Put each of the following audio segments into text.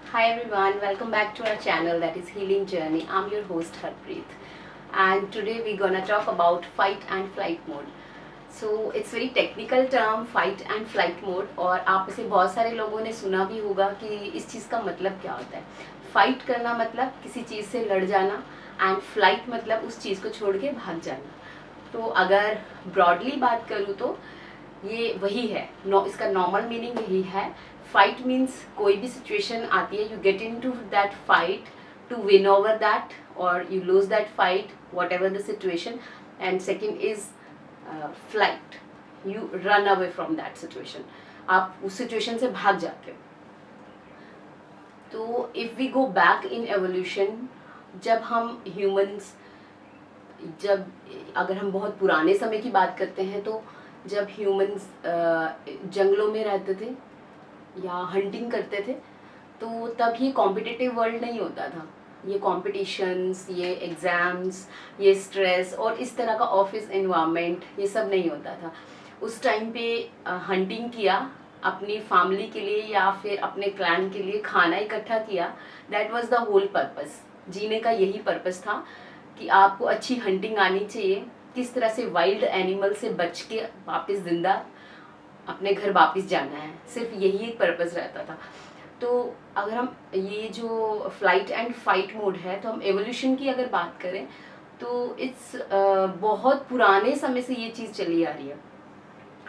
Hi everyone, welcome back to our channel that is Healing Journey. I'm your host Harpreet, and today we're gonna talk about fight and flight mode. So it's very technical term fight and flight mode और आप इसे बहुत सारे लोगों ने सुना भी होगा कि इस चीज़ का मतलब क्या होता है। फाइट करना मतलब किसी चीज़ से लड़ जाना एंड फ्लाइट मतलब उस चीज़ को छोड़ के भाग जाना। तो अगर ब्रॉडली बात करूँ तो ये वही है, इसका नॉर्मल मीनिंग यही है। फाइट मीन्स कोई भी सिचुएशन आती है, you get into that fight to win over that और you lose that fight whatever the situation. And second is flight, you run away from that situation, आप उस situation से भाग जाते हो। तो if we go back in evolution, जब हम ह्यूमंस, जब अगर हम बहुत पुराने समय की बात करते हैं तो जब ह्यूमंस जंगलों में रहते थे या हंटिंग करते थे, तो तब ये कॉम्पिटिटिव वर्ल्ड नहीं होता था। ये कॉम्पिटिशन्स, ये एग्ज़ाम्स, ये स्ट्रेस और इस तरह का ऑफिस एनवायरनमेंट, ये सब नहीं होता था। उस टाइम पे हंटिंग किया, अपनी फैमिली के लिए या फिर अपने क्लैन के लिए खाना इकट्ठा किया। That was the whole purpose. जीने का यही पर्पस था कि आपको अच्छी हंटिंग आनी चाहिए, किस तरह से वाइल्ड एनिमल से बच के वापस जिंदा अपने घर वापस जाना है, सिर्फ यही एक पर्पस रहता था। तो अगर हम ये जो फ्लाइट एंड फाइट मोड है, तो हम एवोल्यूशन की अगर बात करें तो इट्स बहुत पुराने समय से ये चीज़ चली आ रही है।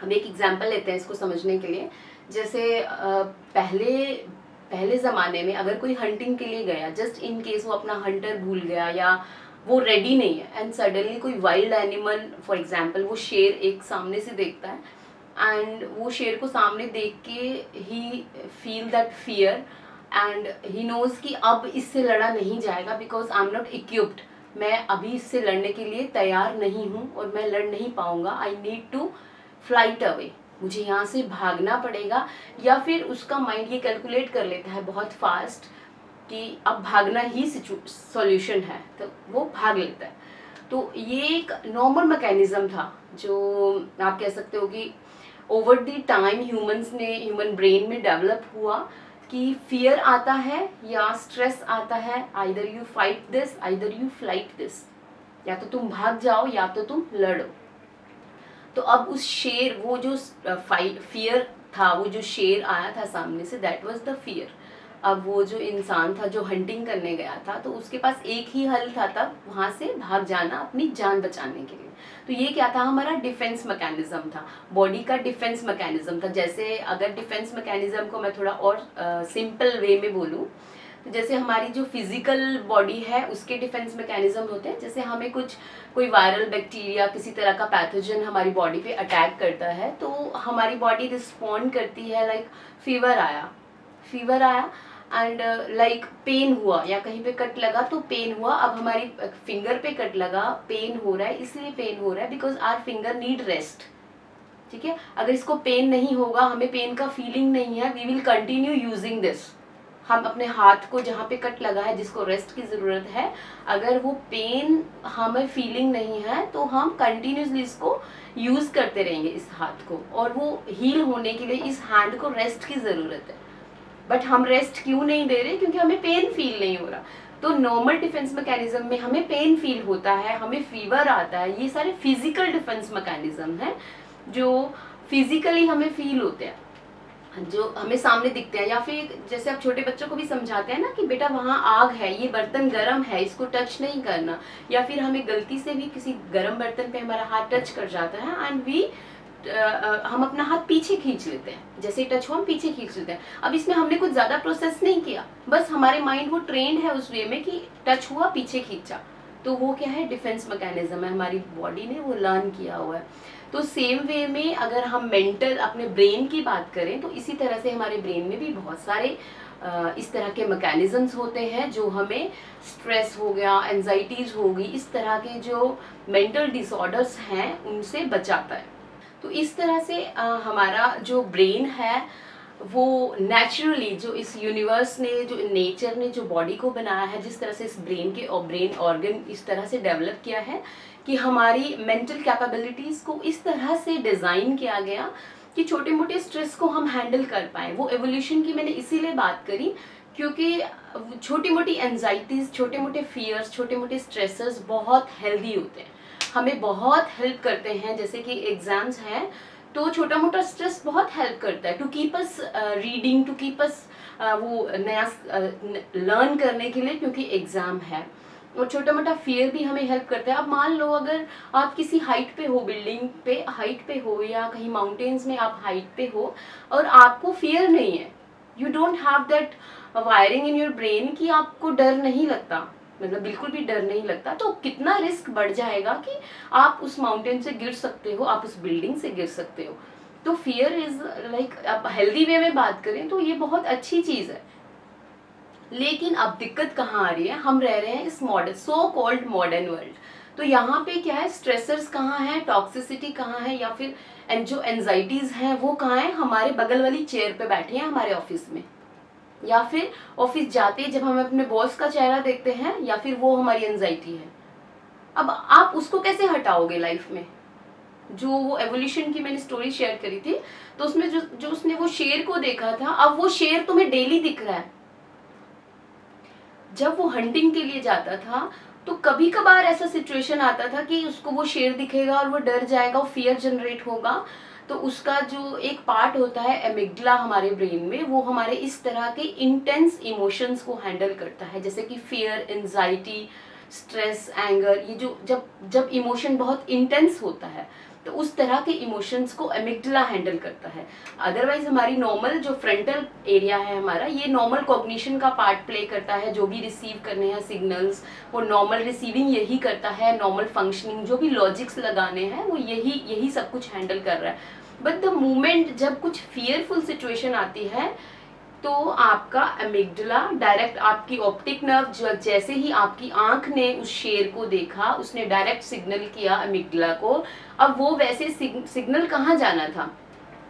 हम एक एग्जांपल लेते हैं इसको समझने के लिए। जैसे पहले ज़माने में अगर कोई हंटिंग के लिए गया, जस्ट इन केस वो अपना हंटर भूल गया या वो रेडी नहीं है एंड सडनली कोई वाइल्ड एनिमल, फॉर एग्जांपल वो शेर एक सामने से देखता है एंड वो शेर को सामने देख के ही feel that fear and he knows कि अब इससे लड़ा नहीं जाएगा because I am not equipped, मैं अभी इससे लड़ने के लिए तैयार नहीं हूँ और मैं लड़ नहीं पाऊंगा। I need to flight away, मुझे यहाँ से भागना पड़ेगा। या फिर उसका माइंड ये कैलकुलेट कर लेता है बहुत फास्ट कि अब भागना ही सॉल्यूशन है, तो वो भाग लेता है। तो ये एक नॉर्मल मैकेनिज्म था जो आप कह सकते हो कि over the time human brain में डेवलप हुआ कि फियर आता है या स्ट्रेस आता है, either you fight this either you flight this, या तो तुम भाग जाओ या तो तुम लड़ो। तो अब उस शेर, वो जो फियर था, वो जो शेर आया था सामने से, दैट वाज द फियर। अब वो जो इंसान था जो हंटिंग करने गया था, तो उसके पास एक ही हल था तब, वहां से भाग जाना अपनी जान बचाने के लिए। तो ये क्या था, हमारा डिफेंस मैकेनिज्म था, बॉडी का डिफेंस मैकेनिज्म था। जैसे अगर डिफेंस मैकेनिज्म को मैं थोड़ा और सिंपल वे में बोलूँ, तो जैसे हमारी जो फिजिकल बॉडी है उसके डिफेंस मैकेनिज्म होते हैं। जैसे हमें कोई वायरल बैक्टीरिया, किसी तरह का पैथोजन हमारी बॉडी पे अटैक करता है, तो हमारी बॉडी रिस्पॉन्ड करती है। लाइक फीवर आया एंड लाइक पेन हुआ या कहीं पे कट लगा तो पेन हुआ। अब हमारी फिंगर पे कट लगा, पेन हो रहा है, इसलिए पेन हो रहा है because our finger need rest. ठीक है, अगर इसको पेन नहीं होगा, हमें पेन का फीलिंग नहीं है, we will continue using this. हम अपने हाथ को जहाँ पे कट लगा है, जिसको रेस्ट की ज़रूरत है, अगर वो पेन हमें फीलिंग नहीं है तो हम कंटिन्यूसली इसको यूज़ करते रहेंगे इस हाथ को, और वो हील होने के लिए इस हैंड को रेस्ट की ज़रूरत है। बट हम रेस्ट क्यों नहीं दे रहे, क्योंकि हमें पेन फील नहीं हो रहा। तो नॉर्मल डिफेंस मैकेनिज्म में हमें पेन फील होता है, हमें फीवर आता है, ये सारे फिजिकल डिफेंस मैकेनिज्म हैं जो फिजिकली हमें फील होते हैं, जो हमें सामने दिखते हैं। या फिर जैसे आप छोटे बच्चों को भी समझाते हैं ना कि बेटा वहाँ आग है, ये बर्तन गर्म है, इसको टच नहीं करना। या फिर हमें गलती से भी किसी गर्म बर्तन पे हमारा हाथ टच कर जाता है एंड हम अपना हाथ पीछे खींच लेते हैं, जैसे टच हो हम पीछे खींच लेते हैं। अब इसमें हमने कुछ ज्यादा प्रोसेस नहीं किया, बस हमारे माइंड वो ट्रेंड है उस वे में कि टच हुआ पीछे खींचा, तो वो क्या है, डिफेंस मैकेनिज्म है, हमारी बॉडी ने वो लर्न किया हुआ है। तो सेम वे में अगर हम मेंटल अपने ब्रेन की बात करें, तो इसी तरह से हमारे ब्रेन में भी बहुत सारे इस तरह के मैकेनिज्म्स होते हैं जो हमें स्ट्रेस हो गया, एंजाइटीज हो गई, इस तरह के जो मेंटल डिसऑर्डर्स हैं उनसे बचाता है। तो इस तरह से हमारा जो ब्रेन है वो नेचुरली, जो इस यूनिवर्स ने, जो नेचर ने जो बॉडी को बनाया है, जिस तरह से इस ब्रेन ऑर्गन इस तरह से डेवलप किया है कि हमारी मेंटल कैपेबिलिटीज़ को इस तरह से डिज़ाइन किया गया कि छोटे मोटे स्ट्रेस को हम हैंडल कर पाएँ। वो एवोल्यूशन की मैंने इसीलिए बात करी क्योंकि छोटी मोटी एंजाइटीज, छोटे मोटे फियर्स, छोटे मोटे स्ट्रेसर्स बहुत हेल्दी होते हैं, हमें बहुत हेल्प करते हैं। जैसे कि एग्जाम्स हैं तो छोटा मोटा स्ट्रेस बहुत हेल्प करता है to keep us reading, to keep us वो नया लर्न करने के लिए, क्योंकि एग्जाम है। और छोटा मोटा फियर भी हमें हेल्प करता है। अब मान लो अगर आप किसी हाइट पे हो, बिल्डिंग पे हाइट पे हो, या कहीं माउंटेन्स में आप हाइट पे हो और आपको फियर नहीं है, you don't have that wiring in your brain कि आपको डर नहीं लगता, मतलब बिल्कुल भी डर नहीं लगता, तो कितना रिस्क बढ़ जाएगा कि आप उस माउंटेन से गिर सकते हो, आप उस बिल्डिंग से गिर सकते हो। तो फियर इज लाइक, अब हेल्दी वे में बात करें तो ये बहुत अच्छी चीज है। लेकिन अब दिक्कत कहाँ आ रही है, हम रह रहे हैं इस modern, so called modern world. तो यहाँ पे क्या है, स्ट्रेसर्स कहाँ है, टॉक्सिसिटी कहाँ है, या फिर जो एंजाइटीज हैं वो कहाँ है, हमारे बगल वाली चेयर पे बैठे हैं हमारे ऑफिस में, या फिर ऑफिस जाते जब हम अपने बॉस का चेहरा देखते हैं, या फिर वो हमारी एंजाइटी है। अब आप उसको कैसे हटाओगे लाइफ में? जो वो एवोल्यूशन की मैंने स्टोरी शेयर करी थी, तो उसमें जो उसने वो शेर को देखा था, अब वो शेर तुम्हें डेली दिख रहा है। जब वो हंटिंग के लिए जाता था तो कभी कभार ऐसा सिचुएशन आता था कि उसको वो शेर दिखेगा और वो डर जाएगा, वो फियर जनरेट होगा। तो उसका जो एक पार्ट होता है एमिग्डला हमारे ब्रेन में, वो हमारे इस तरह के इंटेंस इमोशंस को हैंडल करता है, जैसे कि फियर, एंजाइटी, स्ट्रेस, एंगर। ये जो जब जब इमोशन बहुत इंटेंस होता है तो उस तरह के इमोशंस को एमिग्डला हैंडल करता है। अदरवाइज हमारी नॉर्मल जो फ्रंटल एरिया है हमारा, ये नॉर्मल कॉग्निशन का पार्ट प्ले करता है। जो भी रिसीव करने हैं सिग्नल्स, वो नॉर्मल रिसीविंग यही करता है, नॉर्मल फंक्शनिंग, जो भी लॉजिक्स लगाने हैं वो यही सब कुछ हैंडल कर रहा है। बट द मोमेंट जब कुछ फियरफुल सिचुएशन आती है तो आपका एमिग्डला डायरेक्ट, आपकी ऑप्टिक नर्व, जैसे ही आपकी आंख ने उस शेर को देखा, उसने डायरेक्ट सिग्नल किया एमिग्डला को। अब वो वैसे सिग्नल कहाँ जाना था,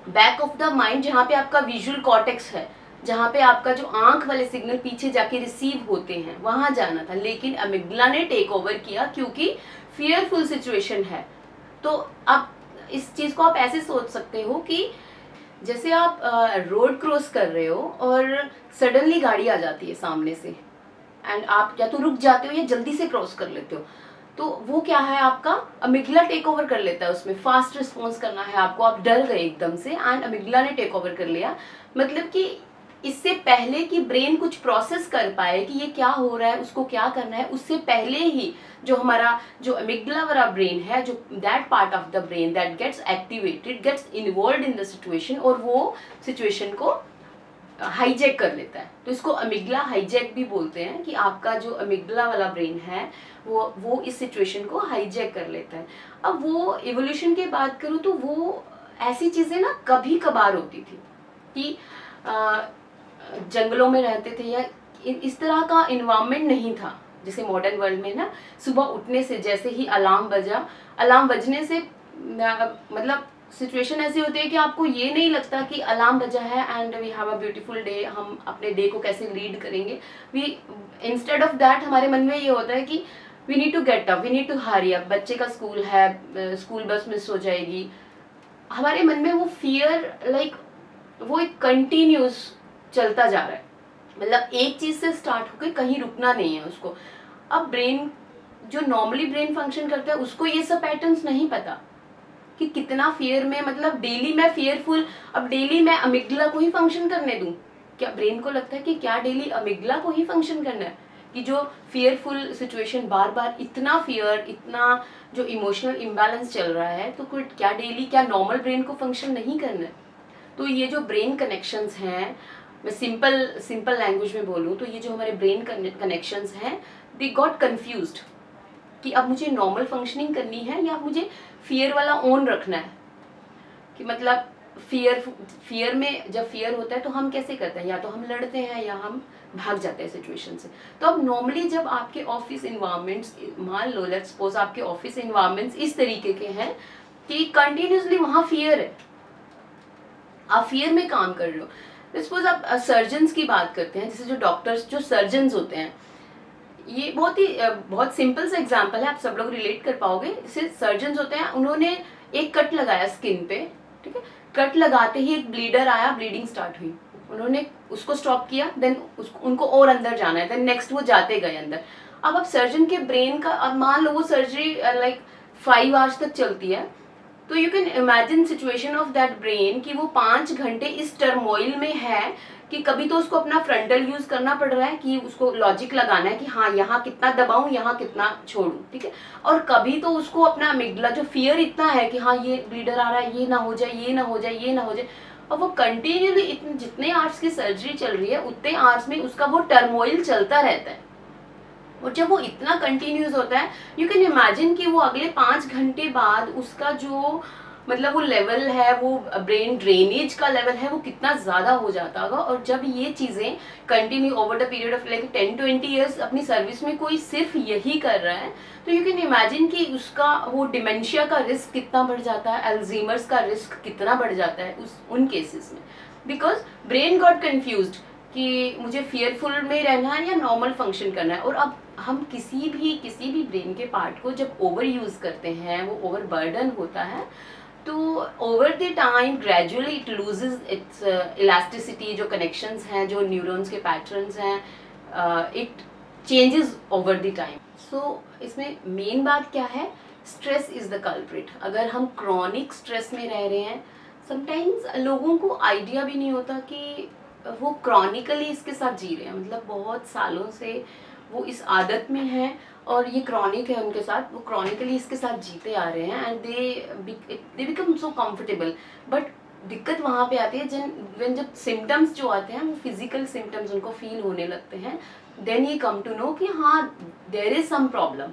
बैक ऑफ द माइंड, जहाँ पे आपका विजुअल कॉर्टेक्स है, जहाँ पे आपका जो आंख वाले सिग्नल पीछे जाके रिसीव होते हैं, वहां जाना था। लेकिन एमिग्डला ने टेक ओवर किया क्योंकि फियरफुल सिचुएशन है। तो अब इस चीज को आप ऐसे सोच सकते हो कि जैसे आप रोड क्रॉस कर रहे हो और सडनली गाड़ी आ जाती है सामने से, एंड आप या तो रुक जाते हो या जल्दी से क्रॉस कर लेते हो। तो वो क्या है, आपका अमिगडला टेक ओवर कर लेता है, उसमें फास्ट रिस्पॉन्स करना है आपको, आप डर गए एकदम से एंड अमिगडला ने टेक ओवर कर लिया। मतलब कि इससे पहले कि ब्रेन कुछ प्रोसेस कर पाए कि ये क्या हो रहा है, उसको क्या करना है, उससे पहले ही जो हमारा जो अमिगडला वाला ब्रेन है, जो that part of the brain that gets activated, gets involved in the situation, और वो सिचुएशन को हाईजैक कर लेता है। तो इसको अमिगडला हाईजैक भी बोलते हैं, कि आपका जो अमिगडला वाला ब्रेन है वो इस सिचुएशन को हाईजैक कर लेता है। अब वो इवोल्यूशन की बात करूँ तो वो ऐसी चीजें ना कभी कभार होती थी कि जंगलों में रहते थे, या इस तरह का इन्वायरमेंट नहीं था जैसे मॉडर्न वर्ल्ड में ना। सुबह उठने से जैसे ही अलार्म बजा, अलार्म बजने से मतलब सिचुएशन ऐसी होती है कि आपको ये नहीं लगता कि अलार्म बजा है and we have a beautiful day, हम अपने डे को कैसे लीड करेंगे। वी इंस्टेड ऑफ दैट हमारे मन में ये होता है कि we need to get up, we need to hurry up, बच्चे का स्कूल है, स्कूल बस मिस हो जाएगी। हमारे मन में वो फियर लाइक वो एक कंटिन्यूस चलता जा रहा है, मतलब एक चीज से स्टार्ट होकर कहीं रुकना नहीं है उसको। अब ब्रेन जो नॉर्मली ब्रेन फंक्शन करता है उसको ये सब पैटर्न्स नहीं पता कि कितना फियर में, मतलब डेली मैं फियरफुल, अब डेली मैं अमिगडला को ही फंक्शन करने दूं क्या? ब्रेन को लगता है कि क्या डेली अमिगडला को ही फंक्शन करना है, कि जो फियरफुल सिचुएशन बार बार इतना फियर, इतना जो इमोशनल इम्बैलेंस चल रहा है, तो क्या डेली, क्या नॉर्मल ब्रेन को फंक्शन नहीं करना है? तो ये जो ब्रेन कनेक्शंस हैं, मैं सिंपल लैंग्वेज में बोलूँ तो ये जो हमारे ब्रेन कनेक्शंस हैं, दे गॉट कंफ्यूज्ड कि अब मुझे नॉर्मल फंक्शनिंग करनी है या मुझे फियर वाला ऑन रखना है। कि मतलब फियर में जब फियर होता है तो हम कैसे करते हैं, या तो हम लड़ते हैं या हम भाग जाते हैं सिचुएशन से। तो अब नॉर्मली जब आपके ऑफिस इन्वायरमेंट्स, मान लो लेट्स सपोज आपके ऑफिस इन्वायरमेंट्स इस तरीके के हैं कि कंटिन्यूसली वहां फियर है, आप फियर में काम कर रहे हो। सपोज आप सर्जन्स की बात करते हैं, जैसे जो डॉक्टर्स, जो सर्जन्स होते हैं, ये बहुत सिंपल सा एग्जांपल है, आप सब लोग रिलेट कर पाओगे। जैसे सर्जन्स होते हैं, उन्होंने एक कट लगाया स्किन पे, ठीक है, कट लगाते ही एक ब्लीडर आया, ब्लीडिंग स्टार्ट हुई, उन्होंने उसको स्टॉप किया, देन उनको और अंदर जाना है, देन नेक्स्ट वो जाते गए अंदर। अब सर्जन के ब्रेन का, अब मान लो वो सर्जरी लाइक 5 आवर्स तक चलती है, तो you can imagine situation of that brain कि वो 5 घंटे इस टर्मोइल में है कि कभी तो उसको अपना फ्रंटल यूज करना पड़ रहा है कि उसको लॉजिक लगाना है कि हाँ यहाँ कितना दबाऊं, यहाँ कितना छोड़ूं, ठीक है, और कभी तो उसको अपना अमिगडला, जो फियर इतना है कि हाँ ये ब्लीडर आ रहा है, ये ना हो जाए, ये ना हो जाए, ये ना हो जाए, और वो कंटिन्यूली इतने जितने आवर्स की सर्जरी चल रही है उतने आवर्स में उसका वो टर्मोइल चलता रहता है। और जब वो इतना कंटिन्यूस होता है, यू कैन इमेजिन कि वो अगले 5 घंटे बाद उसका जो मतलब वो लेवल है, वो ब्रेन ड्रेनेज का लेवल है, वो कितना ज्यादा हो जाता होगा। और जब ये चीजें continue over the period of like 10-20 years अपनी सर्विस में कोई सिर्फ यही कर रहा है, तो यू कैन इमेजिन कि उसका वो डिमेंशिया का रिस्क कितना बढ़ जाता है, अल्जीमर्स का रिस्क कितना बढ़ जाता है उन केसेस में, बिकॉज ब्रेन गॉट कंफ्यूज्ड कि मुझे फियरफुल में रहना है या नॉर्मल फंक्शन करना है। और अब हम किसी भी ब्रेन के पार्ट को जब ओवर यूज करते हैं, वो ओवर बर्डन होता है, तो over the time gradually it loses its elasticity, जो कनेक्शंस हैं, जो न्यूरॉन्स के पैटर्न्स हैं, it changes over the time. So इसमें मेन बात क्या है, स्ट्रेस इज द कल्प्रिट। अगर हम क्रॉनिक स्ट्रेस में रह रहे हैं, समटाइम्स लोगों को आइडिया भी नहीं होता कि वो क्रॉनिकली इसके साथ जी रहे हैं, मतलब बहुत सालों से वो इस आदत में है और ये क्रॉनिक है उनके साथ, वो क्रॉनिकली इसके साथ जीते आ रहे हैं and they become so comfortable. But दिक्कत वहाँ पे आती है जब सिम्टम्स जो आते हैं, वो फिजिकल सिम्टम्स उनको फील होने लगते हैं, देन ये कम टू नो कि हाँ देयर इज सम प्रॉब्लम,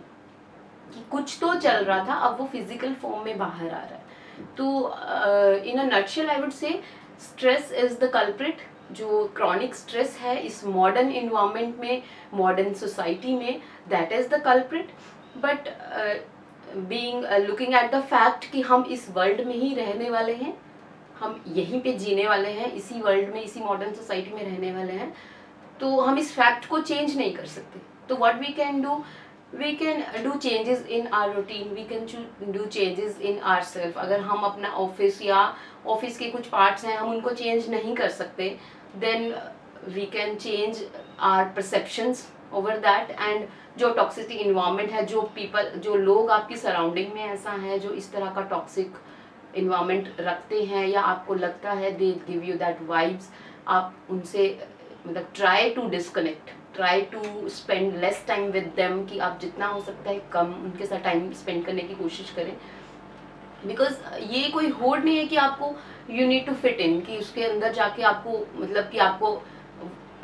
कि कुछ तो चल रहा था, अब वो फिजिकल फॉर्म में बाहर आ रहा है। तो in a nutshell I would say stress is the culprit. जो क्रॉनिक स्ट्रेस है इस मॉडर्न इन्वायरमेंट में, मॉडर्न सोसाइटी में, that is the culprit. But being looking at the fact कि हम इस वर्ल्ड में ही रहने वाले हैं, हम यहीं पे जीने वाले हैं, इसी वर्ल्ड में, इसी मॉडर्न सोसाइटी में रहने वाले हैं, तो हम इस फैक्ट को चेंज नहीं कर सकते। तो what we can do, we can do changes in our routine, we can do changes in ourselves। अगर हम अपना ऑफिस या ऑफिस के कुछ पार्ट्स हैं हम उनको चेंज नहीं कर सकते, then we can change our perceptions over that। and जो टॉक्सिक इन्वायरमेंट है, जो लोग आपकी सराउंडिंग में ऐसा है जो इस तरह का टॉक्सिक इन्वायरमेंट रखते हैं या आपको लगता है they give you that vibes, आप उनसे मतलब try to disconnect, try to spend less time with them, कि आप जितना हो सकता है कम उनके साथ टाइम स्पेंड करने की कोशिश करें। बिकॉज ये कोई होड़ नहीं है कि आपको you need to fit in, कि उसके अंदर जाके आपको मतलब कि आपको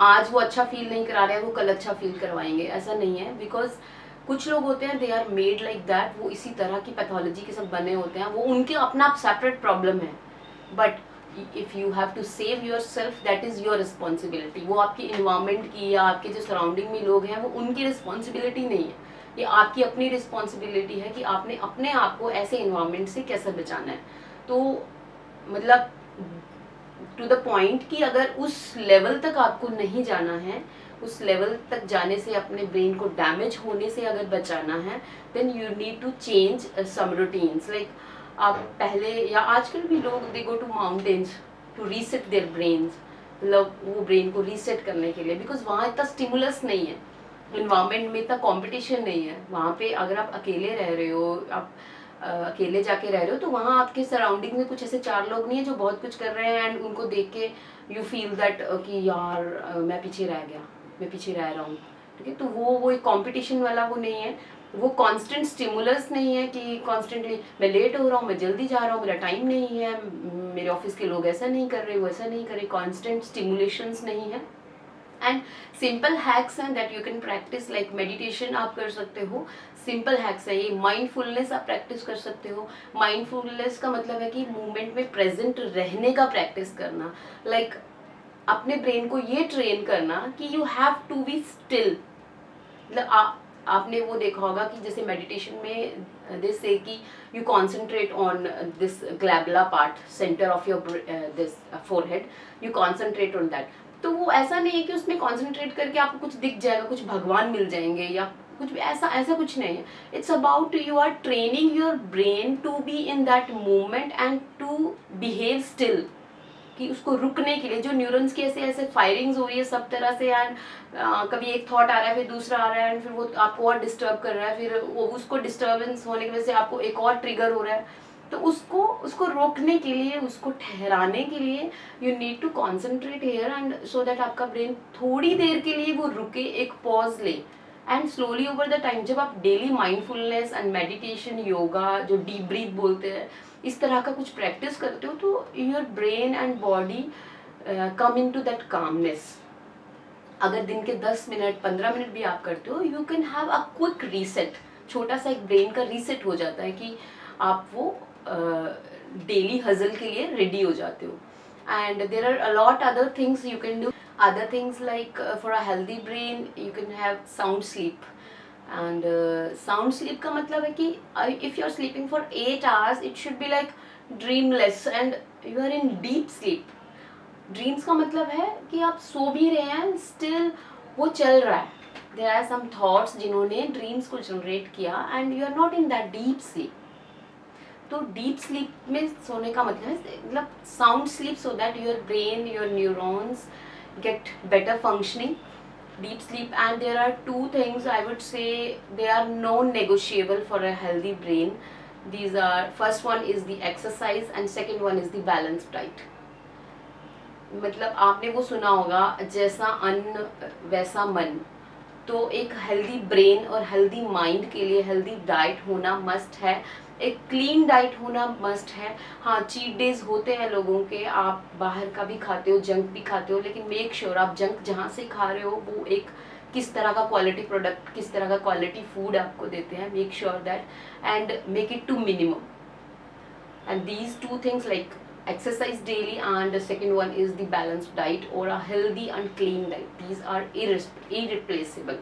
आज वो अच्छा फील नहीं करा रहे हैं वो कल अच्छा फील करवाएंगे, ऐसा नहीं है। बिकॉज कुछ लोग होते हैं they are made like that, वो इसी तरह की पैथोलॉजी के सब बने होते हैं, वो उनके अपना सेपरेट प्रॉब्लम है। But if you have to save yourself, that is your responsibility. वो आपकी इन्वायरमेंट की या आपके जो सराउंडिंग में लोग हैं वो उनकी रिस्पॉन्सिबिलिटी नहीं है, ये आपकी अपनी रिस्पॉन्सिबिलिटी है कि आपने अपने आप को ऐसे इन्वायरमेंट से कैसे बचाना है। तो मतलब टू द पॉइंट कि अगर उस लेवल तक आपको नहीं जाना है, उस लेवल तक जाने से, अपने ब्रेन को डैमेज होने से अगर बचाना है, then you need to change some routines. Like आप पहले या आजकल भी लोग they go to mountains to reset their brains, मतलब वो ब्रेन को रीसेट करने के लिए, बिकॉज वहाँ इतना स्टिमुलस नहीं है, इन्वायरमेंट में इतना कंपटीशन नहीं है। वहाँ पे अगर आप अकेले रह रहे हो, आप अकेले जाके रह रहे हो, तो वहाँ आपके सराउंडिंग में कुछ ऐसे 4 लोग नहीं है जो बहुत कुछ कर रहे हैं एंड उनको देख के यू फील दैट कि यार मैं पीछे रह गया, मैं पीछे रह रहा हूँ, ठीक है। तो वो एक कंपटीशन वाला वो नहीं है, वो कांस्टेंट स्टिमुलस नहीं है कि कॉन्स्टेंटली मैं लेट हो रहा हूँ, मैं जल्दी जा रहा हूँ, मेरा टाइम नहीं है, मेरे ऑफिस के लोग ऐसा नहीं कर रहे, वो ऐसा नहीं कर रहे, कॉन्स्टेंट स्टिमुलेशंस नहीं है। एंड सिंपल हैक्स हैं that you can practice, like meditation आप कर सकते हो, सिंपल हैक्स है ये। माइंडफुलनेस आप प्रैक्टिस कर सकते हो। माइंडफुलनेस का मतलब है कि मूवमेंट में प्रेजेंट रहने का प्रैक्टिस करना, लाइक अपने ब्रेन को ये ट्रेन करना कि you have to be still. मतलब आपने वो देखा होगा कि जैसे मेडिटेशन में दिस से कि you concentrate on this glabella part, centre of your this forehead, you concentrate on that. तो वो ऐसा नहीं है कि उसमें कॉन्सेंट्रेट करके आपको कुछ दिख जाएगा, कुछ भगवान मिल जाएंगे या कुछ भी, ऐसा कुछ नहीं है। It's about you are training your brain to be in that moment and to behave still. कि उसको रुकने के लिए जो न्यूरॉन्स की ऐसे ऐसे फायरिंग्स हो रही है सब तरह से, एंड कभी एक थॉट आ रहा है फिर दूसरा आ रहा है, एंड फिर वो आपको और डिस्टर्ब कर रहा है, फिर वो उसको डिस्टर्बेंस होने की वजह से आपको एक और ट्रिगर हो रहा है, तो उसको उसको रोकने के लिए, उसको ठहराने के लिए you need to concentrate here, and so that आपका ब्रेन थोड़ी देर के लिए वो रुके, एक पॉज ले, and slowly over the time जब आप daily mindfulness and meditation, yoga, जो डीप ब्रीथ बोलते हैं, इस तरह का कुछ प्रैक्टिस करते हो, तो your brain and body come into that calmness. अगर दिन के 10 मिनट 15 मिनट भी आप करते हो, you can have a quick reset, छोटा सा एक ब्रेन का रीसेट हो जाता है कि आप वो डेली हजल के लिए रेडी हो जाते हो। And there are a lot other things you can do, other things like for a healthy brain you can have sound sleep, and sound sleep का मतलब है कि if you are sleeping for 8 hours it should be like dreamless and you are in deep sleep. Dreams का मतलब है कि आप सो भी रहे हैं, स्टिल वो चल रहा है, देयर आर सम थॉट्स जिन्होंने ड्रीम्स को जनरेट किया, and you are not in that deep sleep. तो डीप स्लीप में सोने का मतलब है मतलब sound sleep, so that your brain, your neurons get better functioning. Deep sleep, and there are two things I would say they are non-negotiable for a healthy brain. These are, first one is the exercise and second one is the balanced diet. मतलब आपने वो सुना होगा, जैसा अन्न वैसा मन, तो एक हेल्दी ब्रेन और हेल्दी माइंड के लिए हेल्दी डाइट होना मस्ट है, एक क्लीन डाइट होना मस्ट है। हाँ, चीट डेज होते हैं लोगों के, आप बाहर का भी खाते हो, जंक भी खाते हो, लेकिन मेक श्योर आप जंक जहाँ से खा रहे हो वो एक किस तरह का क्वालिटी प्रोडक्ट, किस तरह का क्वालिटी फूड आपको देते हैं, make sure that and make it to minimum. And these two things like exercise daily, and the second one is the balanced diet or a healthy and clean diet. These are irreplaceable,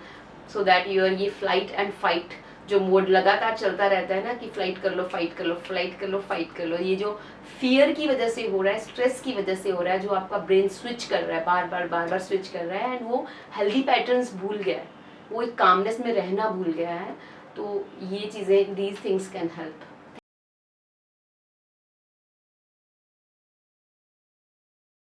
so that your ये flight and fight जो mode लगातार चलता रहता है ना, कि flight कर लो, fight कर लो, फ्लाइट कर लो, फाइट कर लो, ये जो फियर की वजह से हो रहा है, स्ट्रेस की वजह से हो रहा है, जो आपका ब्रेन स्विच कर रहा है, बार बार स्विच कर रहा है, एंड वो हेल्दी पैटर्न्स भूल गया है, वो एक कामनेस में रहना भूल गया है, तो ये चीज़ें, दीज थिंग्स कैन हेल्प।